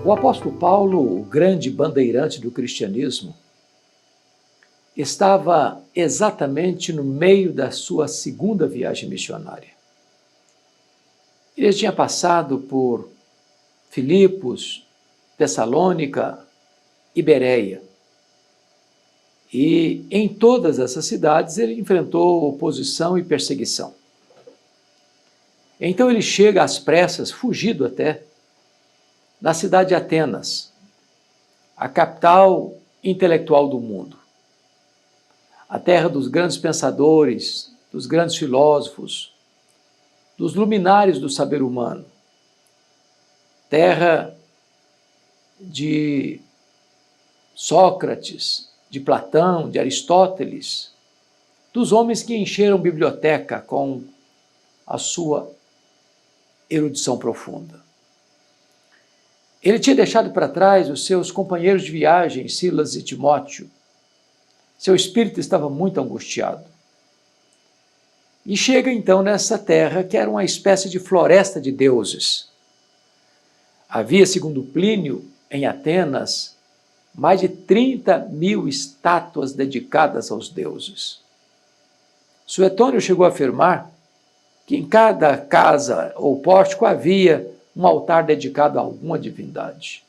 O apóstolo Paulo, o grande bandeirante do cristianismo, estava exatamente no meio da sua segunda viagem missionária. Ele tinha passado por Filipos, Tessalônica e Bereia. E em todas essas cidades ele enfrentou oposição e perseguição. Então ele chega às pressas, fugido até, na cidade de Atenas, a capital intelectual do mundo, a terra dos grandes pensadores, dos grandes filósofos, dos luminares do saber humano, terra de Sócrates, de Platão, de Aristóteles, dos homens que encheram biblioteca com a sua erudição profunda. Ele tinha deixado para trás os seus companheiros de viagem, Silas e Timóteo. Seu espírito estava muito angustiado. E chega então nessa terra que era uma espécie de floresta de deuses. Havia, segundo Plínio, em Atenas, mais de 30.000 estátuas dedicadas aos deuses. Suetônio chegou a afirmar que em cada casa ou pórtico havia um altar dedicado a alguma divindade.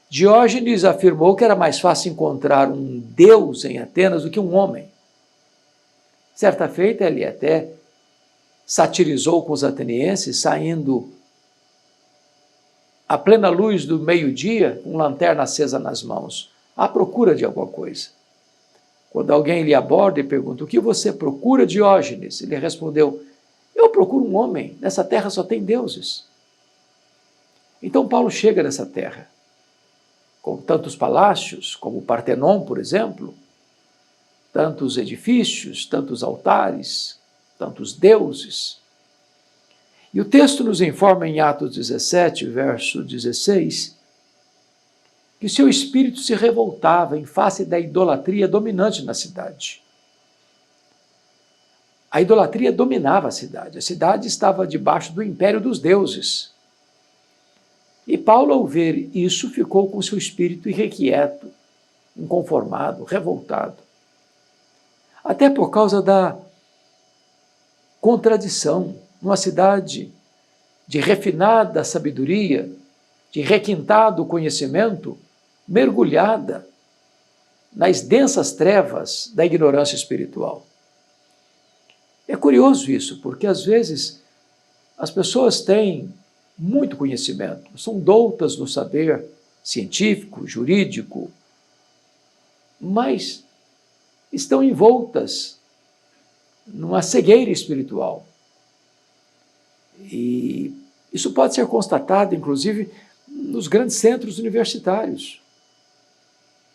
Diógenes afirmou que era mais fácil encontrar um deus em Atenas do que um homem. Certa feita, ele até satirizou com os atenienses, saindo à plena luz do meio-dia, com lanterna acesa nas mãos, à procura de alguma coisa. Quando alguém lhe aborda e pergunta: o que você procura, Diógenes? Ele respondeu: eu procuro um homem, nessa terra só tem deuses. Então Paulo chega nessa terra, com tantos palácios, como o Partenon, por exemplo, tantos edifícios, tantos altares, tantos deuses. E o texto nos informa em Atos 17, verso 16, que o seu espírito se revoltava em face da idolatria dominante na cidade. A idolatria dominava a cidade estava debaixo do império dos deuses. E Paulo, ao ver isso, ficou com seu espírito irrequieto, inconformado, revoltado. Até por causa da contradição, numa cidade de refinada sabedoria, de requintado conhecimento, mergulhada nas densas trevas da ignorância espiritual. É curioso isso, porque às vezes as pessoas têm muito conhecimento, são doutas no saber científico, jurídico, mas estão envoltas numa cegueira espiritual. E isso pode ser constatado, inclusive, nos grandes centros universitários,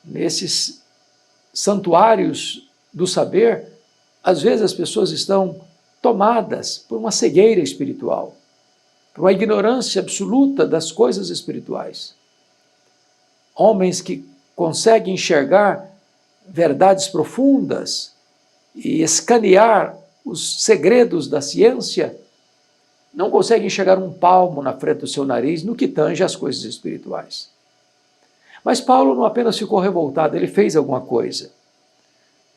nesses santuários do saber. Às vezes as pessoas estão tomadas por uma cegueira espiritual, por uma ignorância absoluta das coisas espirituais. Homens que conseguem enxergar verdades profundas e escanear os segredos da ciência, não conseguem enxergar um palmo na frente do seu nariz no que tange às coisas espirituais. Mas Paulo não apenas ficou revoltado, ele fez alguma coisa.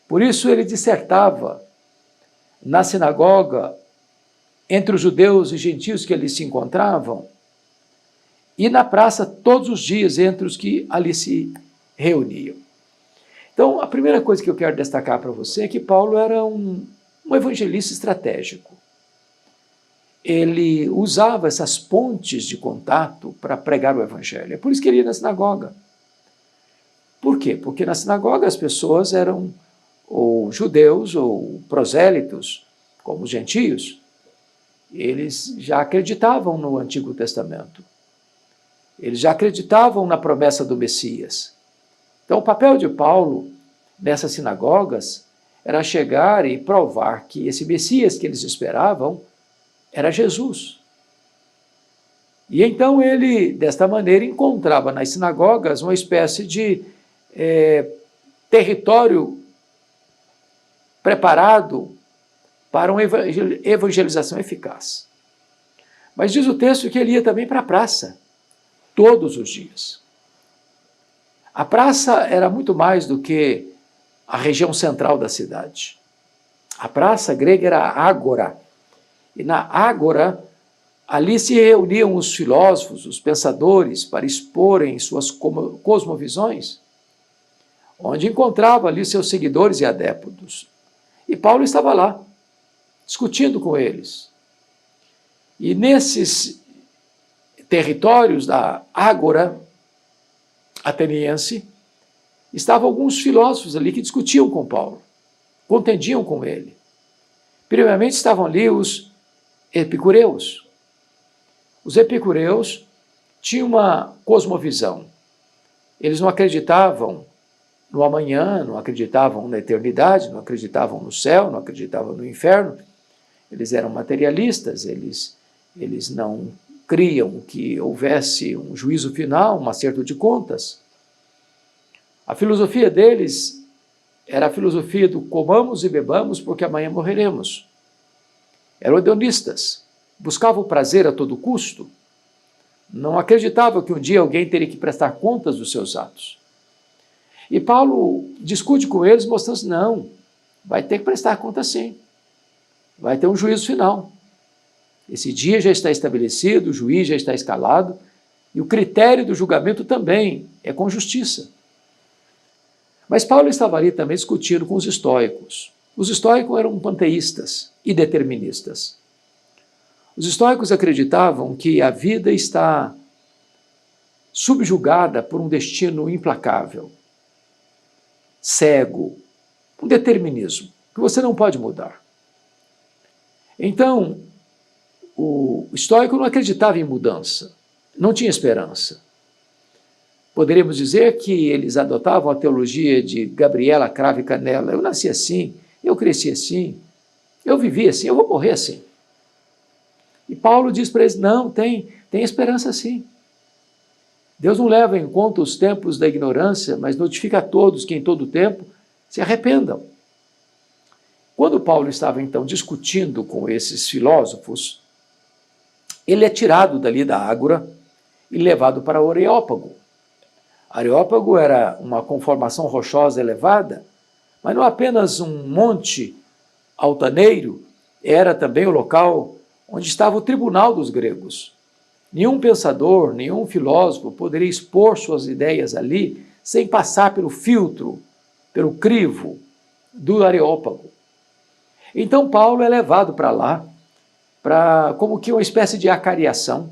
Por isso ele dissertava na sinagoga, entre os judeus e gentios que ali se encontravam, e na praça todos os dias entre os que ali se reuniam. Então, a primeira coisa que eu quero destacar para você é que Paulo era um evangelista estratégico. Ele usava essas pontes de contato para pregar o evangelho. É por isso que ele ia na sinagoga. Por quê? Porque na sinagoga as pessoas eram ou judeus ou prosélitos, como os gentios. Eles já acreditavam no Antigo Testamento. Eles já acreditavam na promessa do Messias. Então, o papel de Paulo nessas sinagogas era chegar e provar que esse Messias que eles esperavam era Jesus. E então ele, desta maneira, encontrava nas sinagogas uma espécie de território preparado para uma evangelização eficaz. Mas diz o texto que ele ia também para a praça, todos os dias. A praça era muito mais do que a região central da cidade. A praça grega era a ágora. E na ágora, ali se reuniam os filósofos, os pensadores, para exporem suas cosmovisões, onde encontrava ali seus seguidores e adeptos. E Paulo estava lá, discutindo com eles. E nesses territórios da ágora ateniense, estavam alguns filósofos ali que discutiam com Paulo, contendiam com ele. Primeiramente estavam ali os epicureus. Os epicureus tinham uma cosmovisão. Eles não acreditavam no amanhã, não acreditavam na eternidade, não acreditavam no céu, não acreditavam no inferno. Eles eram materialistas, eles não criam que houvesse um juízo final, um acerto de contas. A filosofia deles era a filosofia do comamos e bebamos porque amanhã morreremos. Eram hedonistas, buscavam o prazer a todo custo, não acreditavam que um dia alguém teria que prestar contas dos seus atos. E Paulo discute com eles, mostrando assim, não, vai ter que prestar conta sim, vai ter um juízo final. Esse dia já está estabelecido, o juiz já está escalado, e o critério do julgamento também é com justiça. Mas Paulo estava ali também discutindo com os estoicos. Os estoicos eram panteístas e deterministas. Os estoicos acreditavam que a vida está subjugada por um destino implacável, cego, um determinismo, que você não pode mudar. Então, o estoico não acreditava em mudança, não tinha esperança. Poderíamos dizer que eles adotavam a teologia de Gabriela Cravo e Canela. Eu nasci assim, eu cresci assim, eu vivi assim, eu vou morrer assim. E Paulo diz para eles, não, tem esperança sim. Deus não leva em conta os tempos da ignorância, mas notifica a todos que em todo tempo se arrependam. Quando Paulo estava então discutindo com esses filósofos, ele é tirado dali da ágora e levado para o Areópago. Areópago era uma conformação rochosa elevada, mas não apenas um monte altaneiro, era também o local onde estava o tribunal dos gregos. Nenhum pensador, nenhum filósofo poderia expor suas ideias ali sem passar pelo filtro, pelo crivo do Areópago. Então Paulo é levado para lá, como que uma espécie de acariação,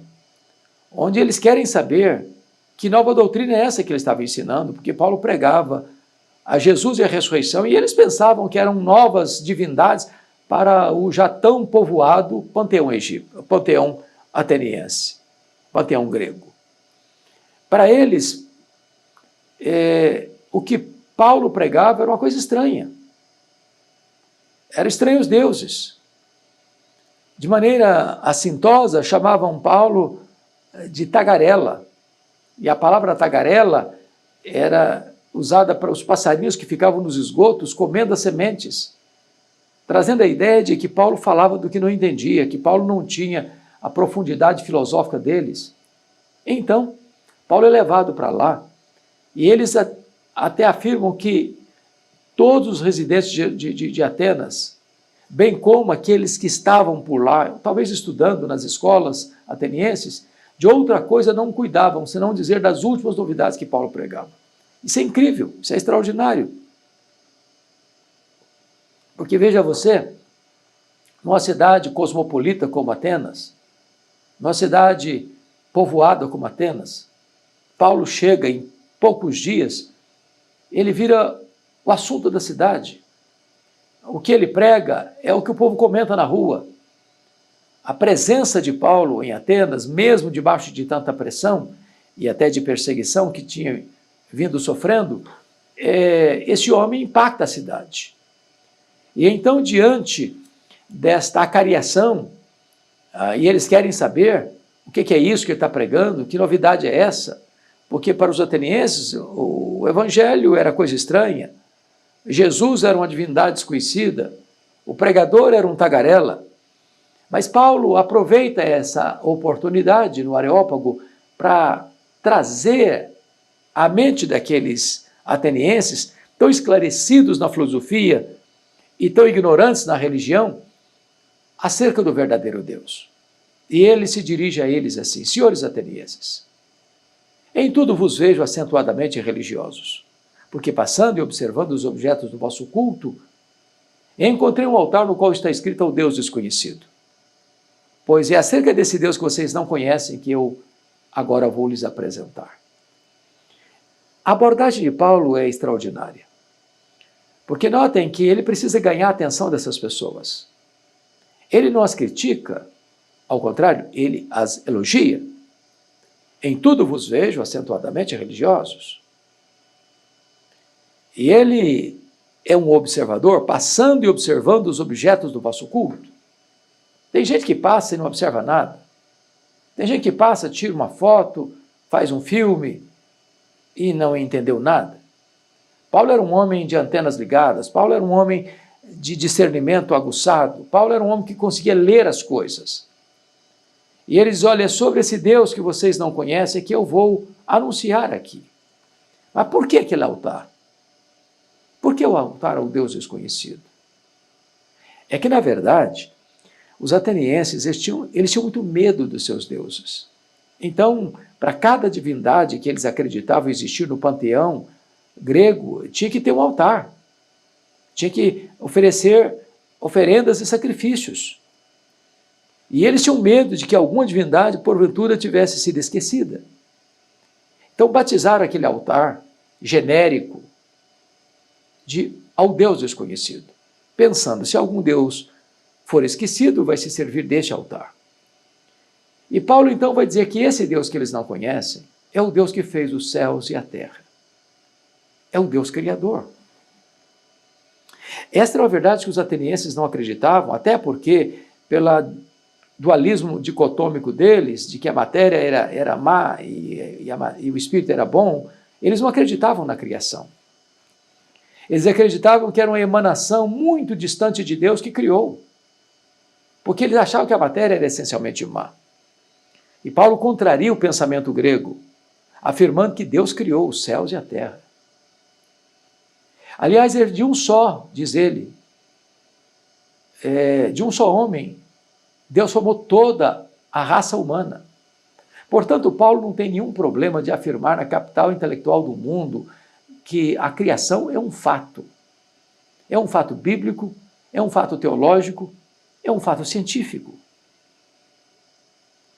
onde eles querem saber que nova doutrina é essa que ele estava ensinando, porque Paulo pregava a Jesus e a ressurreição, e eles pensavam que eram novas divindades para o já tão povoado panteão ateniense, panteão grego. Para eles, o que Paulo pregava era uma coisa estranha. Eram estranhos deuses. De maneira assintosa, chamavam Paulo de tagarela. E a palavra tagarela era usada para os passarinhos que ficavam nos esgotos comendo as sementes, trazendo a ideia de que Paulo falava do que não entendia, que Paulo não tinha a profundidade filosófica deles. Então, Paulo é levado para lá, e eles até afirmam que todos os residentes de Atenas, bem como aqueles que estavam por lá, talvez estudando nas escolas atenienses, de outra coisa não cuidavam, senão dizer das últimas novidades que Paulo pregava. Isso é incrível, isso é extraordinário. Porque veja você, numa cidade cosmopolita como Atenas, numa cidade povoada como Atenas, Paulo chega em poucos dias, ele vira o assunto da cidade. O que ele prega é o que o povo comenta na rua. A presença de Paulo em Atenas, mesmo debaixo de tanta pressão e até de perseguição que tinha vindo sofrendo, esse homem impacta a cidade. E então, diante desta acariação, e eles querem saber o que é isso que ele está pregando, que novidade é essa, porque para os atenienses o evangelho era coisa estranha, Jesus era uma divindade desconhecida, o pregador era um tagarela. Mas Paulo aproveita essa oportunidade no Areópago para trazer à mente daqueles atenienses, tão esclarecidos na filosofia e tão ignorantes na religião, acerca do verdadeiro Deus. E ele se dirige a eles assim: senhores atenienses, em tudo vos vejo acentuadamente religiosos, porque passando e observando os objetos do vosso culto, encontrei um altar no qual está escrito ao Deus desconhecido. Pois é acerca desse Deus que vocês não conhecem que eu agora vou lhes apresentar. A abordagem de Paulo é extraordinária, porque notem que ele precisa ganhar a atenção dessas pessoas. Ele não as critica, ao contrário, ele as elogia. Em tudo vos vejo acentuadamente religiosos. E ele é um observador, passando e observando os objetos do vosso culto. Tem gente que passa e não observa nada. Tem gente que passa, tira uma foto, faz um filme e não entendeu nada. Paulo era um homem de antenas ligadas, Paulo era um homem de discernimento aguçado, Paulo era um homem que conseguia ler as coisas. E ele diz: olha, é sobre esse Deus que vocês não conhecem que eu vou anunciar aqui. Mas por que aquele altar? Por que o altar ao Deus desconhecido? É que, na verdade, os atenienses eles tinham muito medo dos seus deuses. Então, para cada divindade que eles acreditavam existir no panteão grego, tinha que ter um altar. Tinha que oferecer oferendas e sacrifícios. E eles tinham medo de que alguma divindade, porventura, tivesse sido esquecida. Então, batizaram aquele altar genérico ao Deus desconhecido, pensando: se algum Deus for esquecido, vai se servir deste altar. E Paulo, então, vai dizer que esse Deus que eles não conhecem é o Deus que fez os céus e a terra. É o Deus Criador. Esta era a verdade que os atenienses não acreditavam, até porque, pelo dualismo dicotômico deles, de que a matéria era má e o espírito era bom, eles não acreditavam na criação. Eles acreditavam que era uma emanação muito distante de Deus que criou, porque eles achavam que a matéria era essencialmente má. E Paulo contraria o pensamento grego, afirmando que Deus criou os céus e a terra. Aliás, de um só, diz ele, de um só homem, Deus formou toda a raça humana. Portanto, Paulo não tem nenhum problema de afirmar na capital intelectual do mundo que a criação é um fato. É um fato bíblico, é um fato teológico, é um fato científico.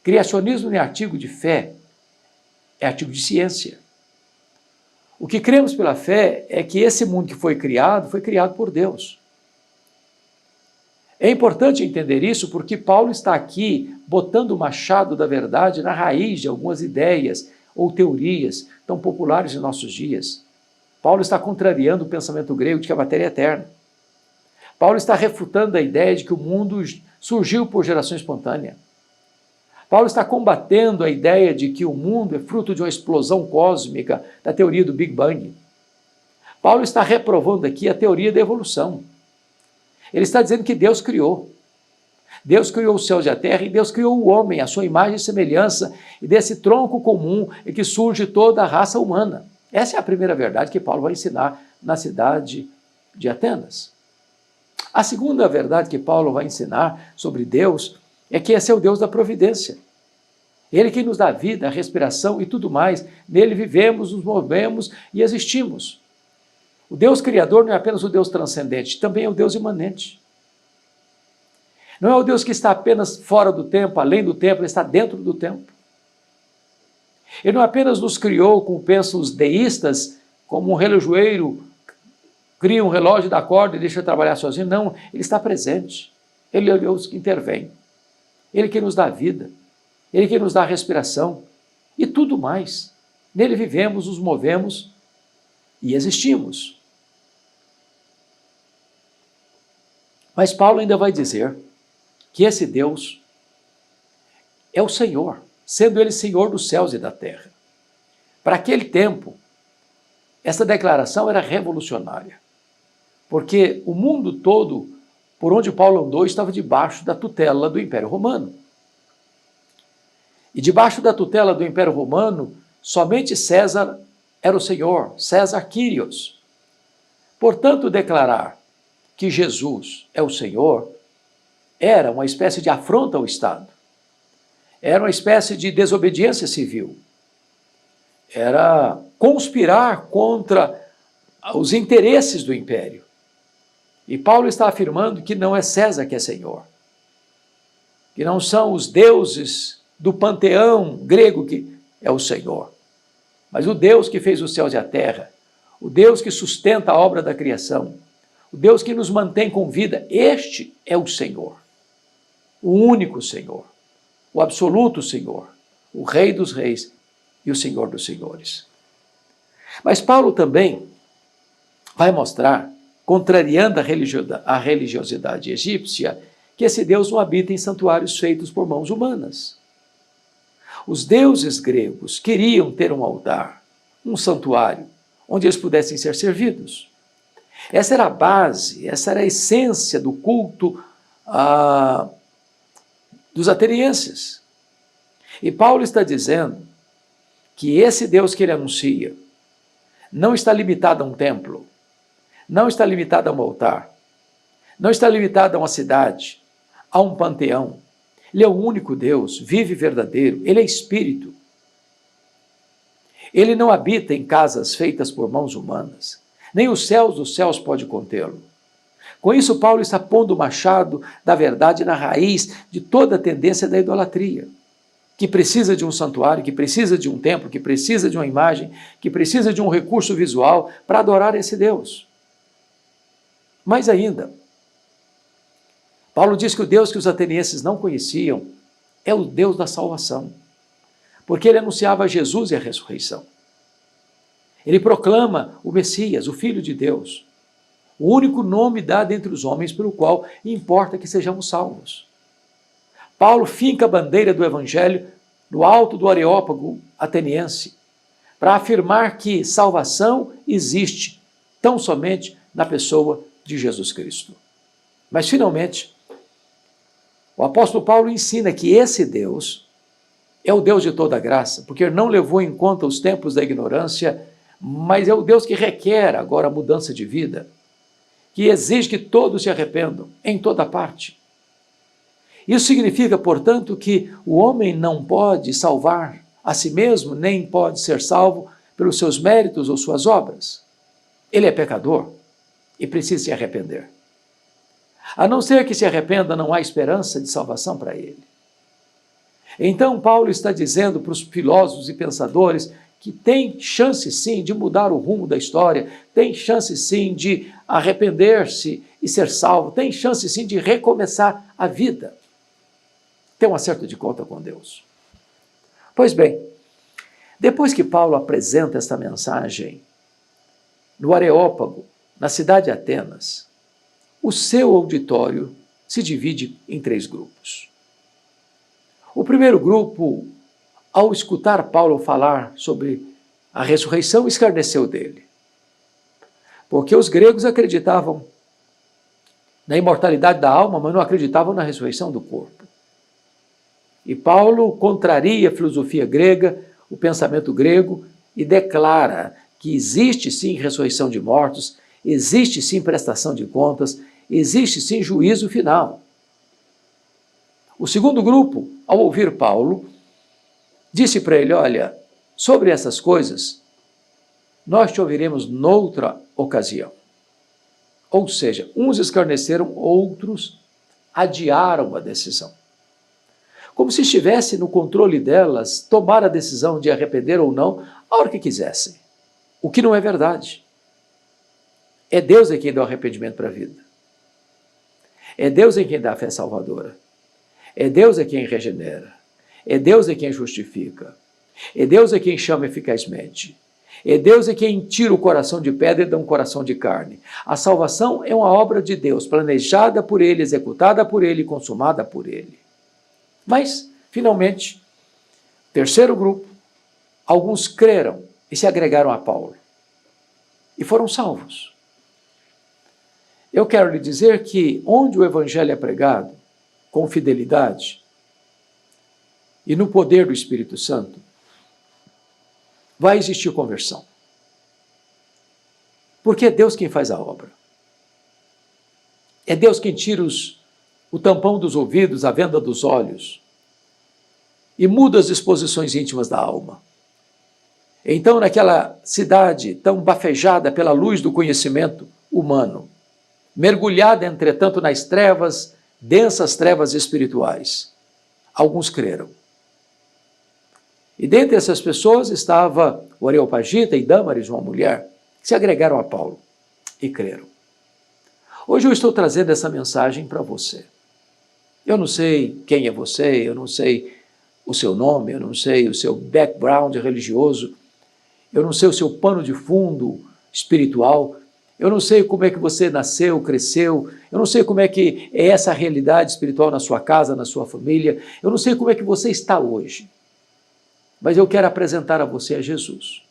Criacionismo não é artigo de fé, é artigo de ciência. O que cremos pela fé é que esse mundo que foi criado por Deus. É importante entender isso porque Paulo está aqui botando o machado da verdade na raiz de algumas ideias ou teorias tão populares em nossos dias. Paulo está contrariando o pensamento grego de que a matéria é eterna. Paulo está refutando a ideia de que o mundo surgiu por geração espontânea. Paulo está combatendo a ideia de que o mundo é fruto de uma explosão cósmica da teoria do Big Bang. Paulo está reprovando aqui a teoria da evolução. Ele está dizendo que Deus criou. Deus criou os céus e a terra e Deus criou o homem, a sua imagem e semelhança, e desse tronco comum é que surge toda a raça humana. Essa é a primeira verdade que Paulo vai ensinar na cidade de Atenas. A segunda verdade que Paulo vai ensinar sobre Deus é que esse é o Deus da providência. Ele que nos dá vida, respiração e tudo mais. Nele vivemos, nos movemos e existimos. O Deus Criador não é apenas o Deus transcendente, também é o Deus imanente. Não é o Deus que está apenas fora do tempo, além do tempo, ele está dentro do tempo. Ele não apenas nos criou, como pensam os deístas, como um relojoeiro cria um relógio da corda e deixa trabalhar sozinho. Não, ele está presente. Ele é o Deus que intervém. Ele que nos dá vida. Ele que nos dá respiração. E tudo mais. Nele vivemos, nos movemos e existimos. Mas Paulo ainda vai dizer que esse Deus é o Senhor, sendo Ele Senhor dos céus e da terra. Para aquele tempo, essa declaração era revolucionária, porque o mundo todo, por onde Paulo andou, estava debaixo da tutela do Império Romano. E debaixo da tutela do Império Romano, somente César era o Senhor, César Quírios. Portanto, declarar que Jesus é o Senhor era uma espécie de afronta ao Estado, era uma espécie de desobediência civil, era conspirar contra os interesses do império. E Paulo está afirmando que não é César que é Senhor, que não são os deuses do panteão grego que é o Senhor, mas o Deus que fez os céus e a terra, o Deus que sustenta a obra da criação, o Deus que nos mantém com vida, este é o Senhor, o único Senhor, o absoluto Senhor, o Rei dos reis e o Senhor dos senhores. Mas Paulo também vai mostrar, contrariando a religiosidade egípcia, que esse Deus não habita em santuários feitos por mãos humanas. Os deuses gregos queriam ter um altar, um santuário, onde eles pudessem ser servidos. Essa era a base, essa era a essência do culto dos atenienses. E Paulo está dizendo que esse Deus que ele anuncia não está limitado a um templo, não está limitado a um altar, não está limitado a uma cidade, a um panteão. Ele é o único Deus, vivo e verdadeiro, ele é espírito. Ele não habita em casas feitas por mãos humanas, nem os céus dos céus pode contê-lo. Com isso, Paulo está pondo o machado da verdade na raiz de toda a tendência da idolatria, que precisa de um santuário, que precisa de um templo, que precisa de uma imagem, que precisa de um recurso visual para adorar esse Deus. Mais ainda, Paulo diz que o Deus que os atenienses não conheciam é o Deus da salvação, porque ele anunciava Jesus e a ressurreição. Ele proclama o Messias, o Filho de Deus, o único nome dado entre os homens pelo qual importa que sejamos salvos. Paulo finca a bandeira do Evangelho no alto do Areópago ateniense, para afirmar que salvação existe tão somente na pessoa de Jesus Cristo. Mas, finalmente, o apóstolo Paulo ensina que esse Deus é o Deus de toda graça, porque ele não levou em conta os tempos da ignorância, mas é o Deus que requer agora a mudança de vida, que exige que todos se arrependam, em toda parte. Isso significa, portanto, que o homem não pode salvar a si mesmo, nem pode ser salvo pelos seus méritos ou suas obras. Ele é pecador e precisa se arrepender. A não ser que se arrependa, não há esperança de salvação para ele. Então, Paulo está dizendo para os filósofos e pensadores que tem chance sim de mudar o rumo da história, tem chance sim de arrepender-se e ser salvo, tem chance sim de recomeçar a vida, ter um acerto de conta com Deus. Pois bem, depois que Paulo apresenta esta mensagem no Areópago, na cidade de Atenas, o seu auditório se divide em 3 grupos. O primeiro grupo, ao escutar Paulo falar sobre a ressurreição, escarneceu dele. Porque os gregos acreditavam na imortalidade da alma, mas não acreditavam na ressurreição do corpo. E Paulo contraria a filosofia grega, o pensamento grego, e declara que existe sim ressurreição de mortos, existe sim prestação de contas, existe sim juízo final. O segundo grupo, ao ouvir Paulo, disse para ele: olha, sobre essas coisas, nós te ouviremos noutra ocasião. Ou seja, uns escarneceram, outros adiaram a decisão. Como se estivesse no controle delas tomar a decisão de arrepender ou não a hora que quisessem. O que não é verdade. É Deus quem dá o arrependimento para a vida. É Deus quem dá a fé salvadora. É Deus quem regenera. É Deus quem justifica. É Deus quem chama eficazmente. É Deus quem tira o coração de pedra e dá um coração de carne. A salvação é uma obra de Deus, planejada por Ele, executada por Ele, consumada por Ele. Mas, finalmente, terceiro grupo, alguns creram e se agregaram a Paulo. E foram salvos. Eu quero lhe dizer que onde o Evangelho é pregado, com fidelidade e no poder do Espírito Santo, vai existir conversão. Porque é Deus quem faz a obra. É Deus quem tira o tampão dos ouvidos, a venda dos olhos, e muda as disposições íntimas da alma. Então, naquela cidade tão bafejada pela luz do conhecimento humano, mergulhada, entretanto, nas trevas, densas trevas espirituais, alguns creram. E dentre essas pessoas estava o Areopagita e Dâmaris, uma mulher, que se agregaram a Paulo e creram. Hoje eu estou trazendo essa mensagem para você. Eu não sei quem é você, eu não sei o seu nome, eu não sei o seu background religioso, eu não sei o seu pano de fundo espiritual, eu não sei como é que você nasceu, cresceu, eu não sei como é que é essa realidade espiritual na sua casa, na sua família, eu não sei como é que você está hoje. Mas eu quero apresentar a você a Jesus,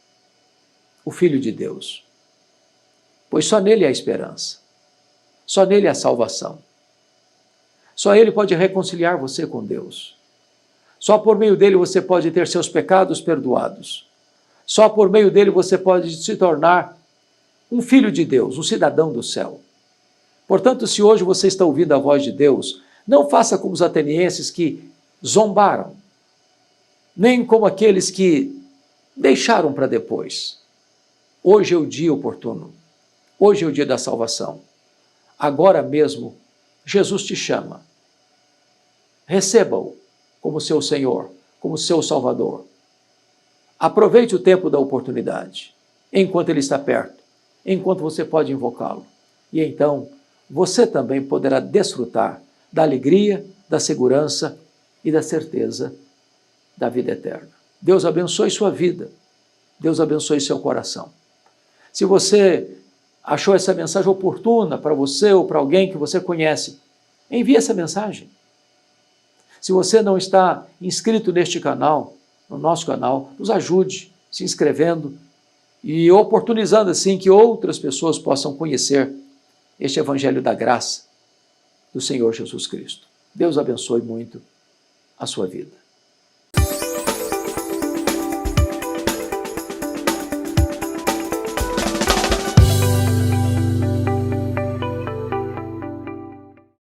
o Filho de Deus. Pois só nele há esperança, só nele há salvação. Só ele pode reconciliar você com Deus. Só por meio dele você pode ter seus pecados perdoados. Só por meio dele você pode se tornar um filho de Deus, um cidadão do céu. Portanto, se hoje você está ouvindo a voz de Deus, não faça como os atenienses que zombaram, nem como aqueles que deixaram para depois. Hoje é o dia oportuno. Hoje é o dia da salvação. Agora mesmo, Jesus te chama. Receba-o como seu Senhor, como seu Salvador. Aproveite o tempo da oportunidade, enquanto ele está perto, enquanto você pode invocá-lo. E então, você também poderá desfrutar da alegria, da segurança e da certeza da vida eterna. Deus abençoe sua vida. Deus abençoe seu coração. Se você achou essa mensagem oportuna para você ou para alguém que você conhece, envie essa mensagem. Se você não está inscrito neste canal, no nosso canal, nos ajude se inscrevendo e oportunizando assim que outras pessoas possam conhecer este Evangelho da graça do Senhor Jesus Cristo. Deus abençoe muito a sua vida.